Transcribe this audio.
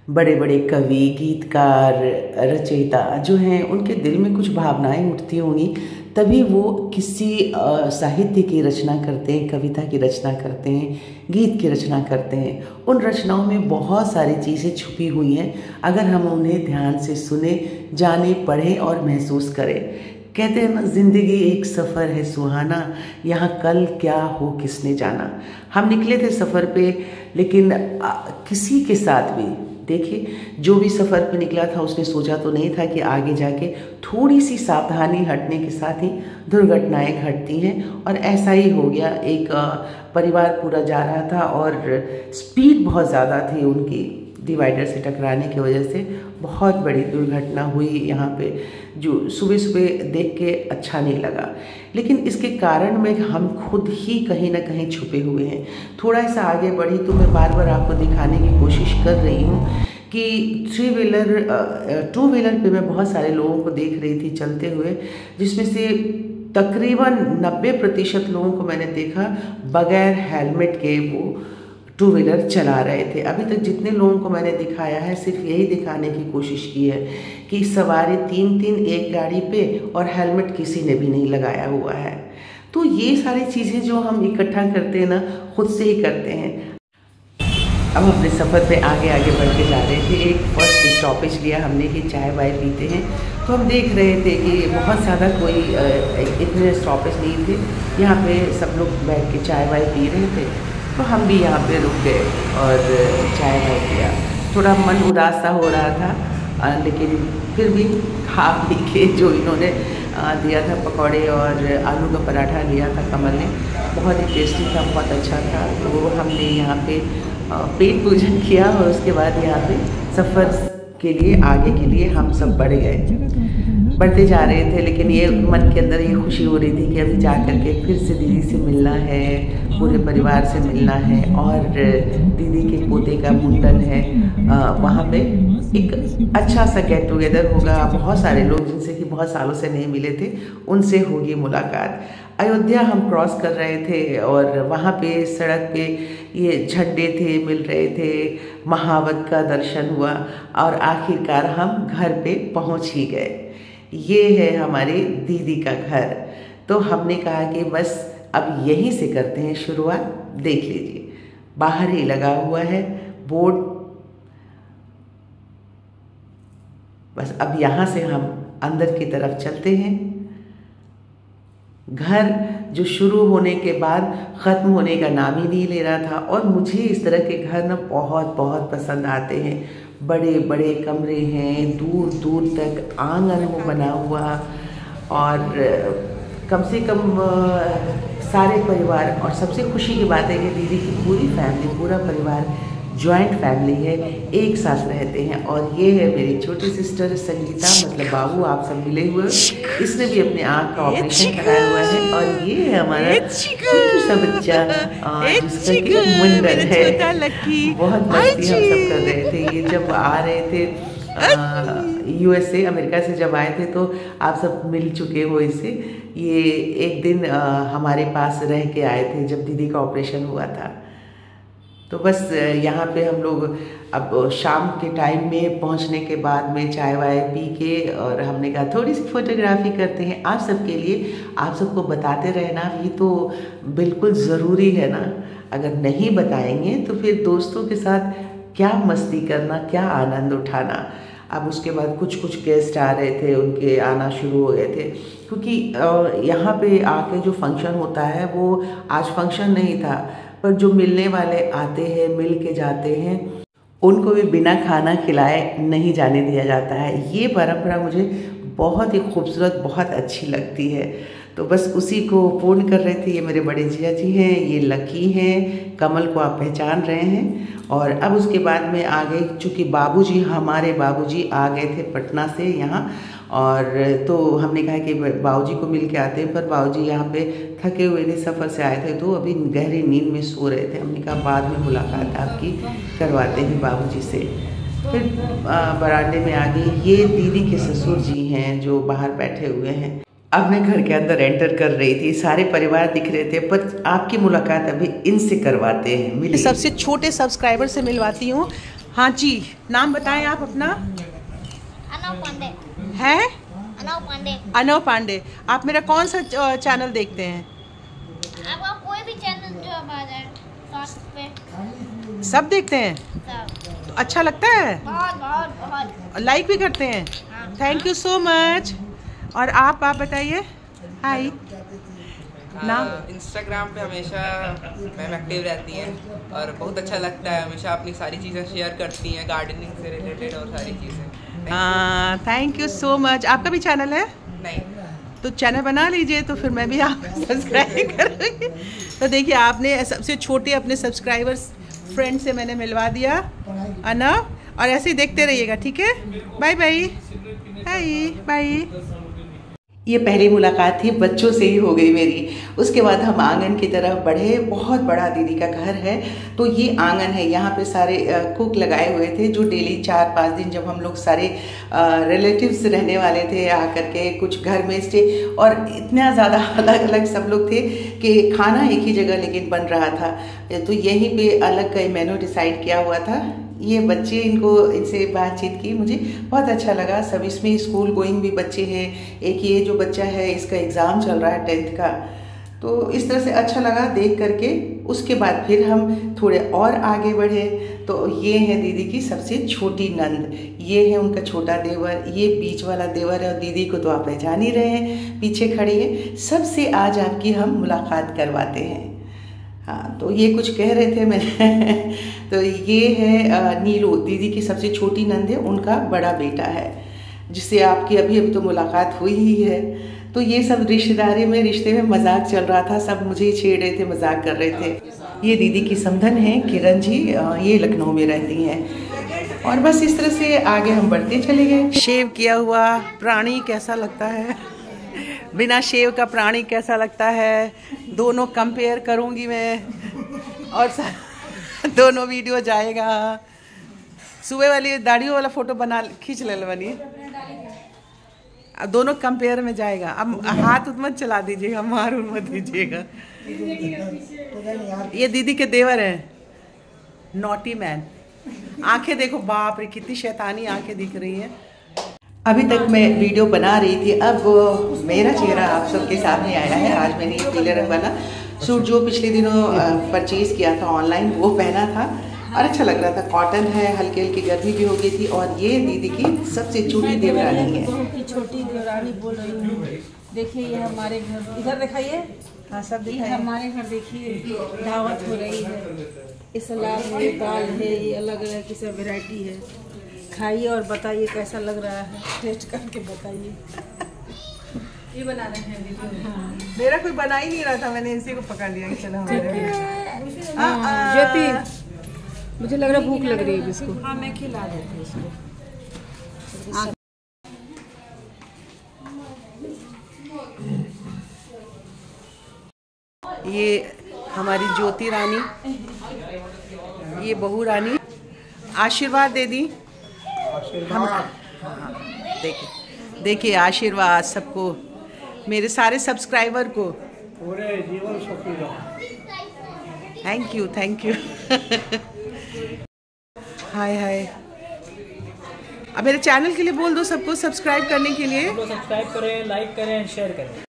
बड़े बड़े कवि, गीतकार, रचयिता जो हैं उनके दिल में कुछ भावनाएं उठती होंगी, तभी वो किसी साहित्य की रचना करते हैं, कविता की रचना करते हैं, गीत की रचना करते हैं। उन रचनाओं में बहुत सारी चीज़ें छुपी हुई हैं, अगर हम उन्हें ध्यान से सुने, जाने, पढ़ें और महसूस करें। कहते हैं ना, ज़िंदगी एक सफ़र है सुहाना, यहाँ कल क्या हो किसने जाना। हम निकले थे सफ़र पे, लेकिन किसी के साथ भी देखिए, जो भी सफ़र पे निकला था उसने सोचा तो नहीं था कि आगे जाके थोड़ी सी सावधानी हटने के साथ ही दुर्घटनाएं घटती हैं, और ऐसा ही हो गया। एक परिवार पूरा जा रहा था और स्पीड बहुत ज़्यादा थी उनकी, डिवाइडर से टकराने की वजह से बहुत बड़ी दुर्घटना हुई यहाँ पे, जो सुबह सुबह देख के अच्छा नहीं लगा। लेकिन इसके कारण में हम खुद ही कहीं ना कहीं छुपे हुए हैं। थोड़ा सा आगे बढ़ी तो मैं बार बार आपको दिखाने की कोशिश कर रही हूँ कि टू व्हीलर पे मैं बहुत सारे लोगों को देख रही थी चलते हुए, जिसमें से तकरीबन 90% लोगों को मैंने देखा बगैर हेलमेट के वो टू व्हीलर चला रहे थे। अभी तक जितने लोगों को मैंने दिखाया है, सिर्फ यही दिखाने की कोशिश की है कि सवारी 3-3 एक गाड़ी पे और हेलमेट किसी ने भी नहीं लगाया हुआ है। तो ये सारी चीज़ें जो हम इकट्ठा करते हैं ना, खुद से ही करते हैं। अब अपने सफ़र पे आगे आगे बढ़ के जा रहे थे। एक फर्स्ट स्टॉपेज लिया हमने कि चाय वाय पीते हैं, तो हम देख रहे थे कि बहुत ज़्यादा कोई इतने स्टॉपेज नहीं थे। यहाँ पे सब लोग बैठ के चाय वाय पी रहे थे, तो हम भी यहाँ पे रुक गए और चाय वाय पिया। थोड़ा मन उदास सा हो रहा था, लेकिन फिर भी खा पी के जो इन्होंने दिया था, पकौड़े और आलू का पराठा लिया था कमल ने, बहुत ही टेस्टी था, बहुत अच्छा था। तो वो हमने यहाँ पे पेट पूजन किया और उसके बाद यहाँ पे सफ़र के लिए, आगे के लिए हम सब बढ़ गए। बढ़ते जा रहे थे, लेकिन ये मन के अंदर ये खुशी हो रही थी कि अभी जा कर के फिर से दीदी से मिलना है, पूरे परिवार से मिलना है, और दीदी के पोते का मुंडन है। वहाँ पे एक अच्छा सा गेट टुगेदर होगा, बहुत सारे लोग जिनसे कि बहुत सालों से नहीं मिले थे उनसे होगी मुलाकात। अयोध्या हम क्रॉस कर रहे थे और वहाँ पे सड़क पे ये झंडे थे, मिल रहे थे, महावत का दर्शन हुआ और आखिरकार हम घर पे पहुँच ही गए। ये है हमारी दीदी का घर। तो हमने कहा कि बस अब यहीं से करते हैं शुरुआत। देख लीजिए, बाहर ही लगा हुआ है बोर्ड। बस अब यहाँ से हम अंदर की तरफ चलते हैं। घर जो शुरू होने के बाद ख़त्म होने का नाम ही नहीं ले रहा था, और मुझे इस तरह के घर ना बहुत बहुत पसंद आते हैं। बड़े बड़े कमरे हैं, दूर दूर तक आंगन वो बना हुआ, और कम से कम सारे परिवार, और सबसे खुशी की बात है कि दीदी की पूरी फैमिली, पूरा परिवार जॉइंट फैमिली है, एक साथ रहते हैं। और ये है मेरी छोटी सिस्टर संगीता, मतलब बाबू, आप सब मिले हुए। इसने भी अपने आँख का ऑपरेशन कराया हुआ है। और ये है हमारा छोटा सा बच्चा जिसका कि मुंडन है। बहुत मस्ती हम सब कर रहे थे। ये जब आ रहे थे USA, अमेरिका से जब आए थे, तो आप सब मिल चुके हो इससे। ये एक दिन हमारे पास रह के आए थे जब दीदी का ऑपरेशन हुआ था। तो बस यहाँ पे हम लोग अब शाम के टाइम में पहुँचने के बाद में चाय वाय पी के, और हमने कहा थोड़ी सी फोटोग्राफी करते हैं आप सबके लिए, आप सबको बताते रहना भी तो बिल्कुल ज़रूरी है ना। अगर नहीं बताएंगे तो फिर दोस्तों के साथ क्या मस्ती करना, क्या आनंद उठाना। अब उसके बाद कुछ कुछ गेस्ट आ रहे थे, उनके आना शुरू हो गए थे, क्योंकि यहाँ पे आके जो फंक्शन होता है वो आज फंक्शन नहीं था, पर जो मिलने वाले आते हैं, मिल के जाते हैं, उनको भी बिना खाना खिलाए नहीं जाने दिया जाता है। ये परंपरा मुझे बहुत ही खूबसूरत, बहुत अच्छी लगती है। तो बस उसी को पूर्ण कर रहे थे। ये मेरे बड़े जिया जी हैं, ये लकी हैं, कमल को आप पहचान रहे हैं। और अब उसके बाद में आ गए, चूँकि बाबूजी, हमारे बाबूजी आ गए थे पटना से यहाँ, और तो हमने कहा कि बाबूजी को मिल के आते हैं, पर बाबूजी यहाँ पे थके हुए थे, सफ़र से आए थे, तो अभी गहरी नींद में सो रहे थे। हमने कहा बाद में मुलाकात आपकी करवाते हैं बाबूजी से। फिर बरामदे में आ गई। ये दीदी के ससुर जी हैं जो बाहर बैठे हुए हैं। अब मैं घर के अंदर एंटर कर रही थी, सारे परिवार दिख रहे थे, पर आपकी मुलाकात अभी इनसे करवाते हैं। सबसे छोटे सब्सक्राइबर से मिलवाती हूँ। हाँ जी, नाम बताएं आप अपना। अनव पांडे है? अनव पांडे। अनव पांडे। आप मेरा कौन सा चैनल देखते हैं? आपका कोई भी चैनल जो अब आ जाए शॉर्ट्स पे सब देखते हैं? सब। तो अच्छा लगता है? बहुत बहुत बहुत। लाइक भी करते हैं? Thank you so much. और आप बताइए। हाय। नाम? इंस्टाग्राम पे हमेशा मैम एक्टिव रहती हैं और बहुत अच्छा लगता है, हमेशा अपनी सारी चीज़ें शेयर करती हैं, गार्डनिंग से रिलेटेड और सारी चीज़ें। Thank you so much. आपका भी चैनल है? नहीं। तो चैनल बना लीजिए, तो फिर मैं भी आपको सब्सक्राइब करूँगी। तो देखिए, आपने सबसे छोटे अपने सब्सक्राइबर्स फ्रेंड से मैंने मिलवा दिया अनव, और ऐसे ही देखते रहिएगा, ठीक है? Bye bye. Hi bye. ये पहली मुलाकात थी, बच्चों से ही हो गई मेरी। उसके बाद हम आंगन की तरफ बढ़े। बहुत बड़ा दीदी का घर है, तो ये आंगन है। यहाँ पे सारे कुक लगाए हुए थे, जो डेली 4-5 दिन जब हम लोग सारे रिलेटिव्स रहने वाले थे आकर के, कुछ घर में स्टे, और इतना ज़्यादा अलग अलग सब लोग थे कि खाना एक ही जगह लेकिन बन रहा था। तो यहीं पे अलग का मेनू डिसाइड किया हुआ था। ये बच्चे, इनसे बातचीत की, मुझे बहुत अच्छा लगा। सब इसमें स्कूल गोइंग भी बच्चे हैं। एक ये जो बच्चा है, इसका एग्ज़ाम चल रहा है 10th का। तो इस तरह से अच्छा लगा देख करके। उसके बाद फिर हम थोड़े और आगे बढ़े, तो ये है दीदी की सबसे छोटी नंद, ये है उनका छोटा देवर, ये बीच वाला देवर है, और दीदी को तो आप पहचान ही रहे हैं, पीछे खड़ी है। सबसे आज आपकी हम मुलाकात करवाते हैं। हाँ, तो ये कुछ कह रहे थे मैंने तो ये है नीलू, दीदी की सबसे छोटी नंद है, उनका बड़ा बेटा है, जिससे आपकी अभी तो मुलाकात हुई ही है। तो ये सब रिश्ते में मजाक चल रहा था, सब मुझे छेड़ रहे थे, मजाक कर रहे थे। ये दीदी की समधन है किरण जी, ये लखनऊ में रहती हैं। और बस इस तरह से आगे हम बढ़ते चले गए। शेव किया हुआ प्राणी कैसा लगता है, बिना शेव का प्राणी कैसा लगता है, दोनों कंपेयर करूंगी मैं, और दोनों वीडियो जाएगा। सुबह वाली दाढ़ी वाला फोटो खींच ले बनी, अब दोनों कंपेयर में जाएगा। अब हाथ मत चला दीजिएगा, मार मत दीजिएगा। ये दीदी के देवर हैं, नॉटी मैन। आंखें देखो, बाप रे कितनी शैतानी आंखें दिख रही हैं। अभी तक मैं वीडियो बना रही थी, अब मेरा चेहरा आप सबके सामने आया है। आज मैंने ये पीले रंग वाला सूट जो पिछले दिनों परचेज़ किया था ऑनलाइन, वो पहना था और अच्छा लग रहा था। कॉटन है, हल्की हल्की गर्मी भी हो गई थी। और ये दीदी की सबसे छोटी देवरानी है। छोटी देवरानी बोल रही हूँ। देखिए ये हमारे घर, इधर दिखाइए। हाँ, सब दिखाइए। हमारे घर देखिए दावत हो रही है। इस सलाद में दाल है, ये अलग अलग की सब वेराइटी है। खाइए और बताइए कैसा लग रहा है, टेस्ट करके बताइए। ये बना रहे हैं दीदी। हाँ। मेरा कोई बना ही नहीं रहा था, मैंने इसी को पकड़ लिया कि चलो ज्योति, मुझे लग रहा भूख लग रही है इसको। हाँ, मैं खिला देती हूँ इसको। ये हमारी ज्योति रानी, ये बहू रानी, आशीर्वाद दे दी हम। देखिए आशीर्वाद सबको, मेरे सारे सब्सक्राइबर को पूरे जीवन सुखी रहो। थैंक यू हाय हाय। अब मेरे चैनल के लिए बोल दो सबको सब्सक्राइब करने के लिए। सब्सक्राइब करें, लाइक करें, शेयर करें।